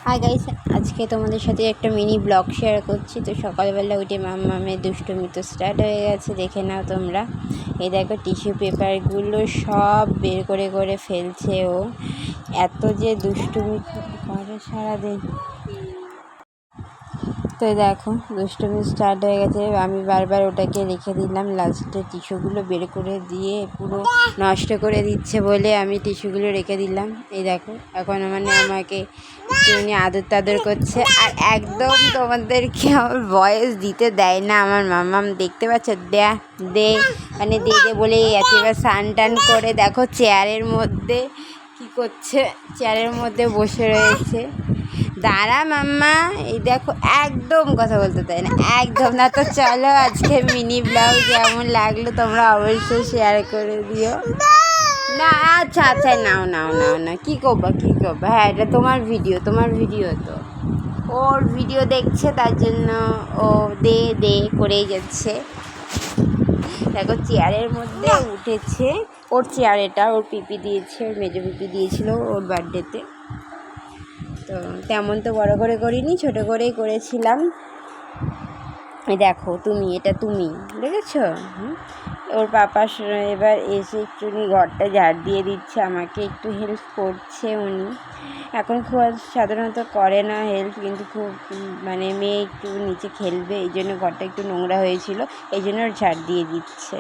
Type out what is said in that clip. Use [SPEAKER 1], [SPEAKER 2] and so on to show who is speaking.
[SPEAKER 1] Hi guys, আজকে তোমাদের সাথে একটা মিনি ব্লগ শেয়ার করছি। তো সকালবেলা উঠে মাম্মামের দুষ্টুমি তো স্টার্ট হয়ে গেছে, দেখে নাও তোমরা। এই দেখো টিস্যু পেপারগুলো সব বের করে করে ফেলছে ও। এত যে দুষ্টুমি করে সারাদিন। তো দেখো দুষ্টুমি স্টার্ট হয়ে গেছে। আমি বারবার ওটাকে রেখে দিলাম, লাস্টে টিস্যুগুলো বের করে দিয়ে পুরো নষ্ট করে দিচ্ছে বলে আমি টিস্যুগুলো রেখে দিলাম। এই দেখো এখন মানে আমাকে একটুখানি আদর টাদর করছে। আর একদম তোমাদেরকে আমার ভয়েস দিতে দেয় না আমার মাম্মাম, দেখতে পাচ্ছ? দে মানে দে বলেই আছে। এবার স্নান টান করে দেখো চেয়ারের মধ্যে কী করছে, চেয়ারের মধ্যে বসে রয়েছে। দাঁড়া মাম্মা, এই দেখো একদম কথা বলতে দেয় না, একদম না। তো চলো আজকে মিনি ব্লগ কেমন লাগলো তোমরা অবশ্যই শেয়ার করে দিও। না আচ্ছা আচ্ছা, নাও নাও নাও না, কী করবা কী করবা। হ্যাঁ, এটা তোমার ভিডিও তো ওর ভিডিও দেখছে, তার জন্য ও দে করেই যাচ্ছে। দেখো চেয়ারের মধ্যে উঠেছে, ওর চেয়ার এটা, ওর পিপি দিয়েছে, ওর মেজো পিপি দিয়েছিল ওর বার্থডেতে। তো তেমন তো বড় করে করিনি, ছোটো করেই করেছিলাম। এই দেখো এটা তুমি দেখেছো? ওর পাপা এবার এসে একটুখানি ঘরটা ঝাড় দিয়ে দিচ্ছে, আমাকে একটু হেল্প করছে উনি। এখন খুব সাধারণত করে না হেল্প, কিন্তু খুব মানে মেয়ে একটু নিচে খেলবে, এই জন্য ঘরটা একটু নোংরা হয়েছিল, এই জন্য ওর ঝাড় দিয়ে দিচ্ছে।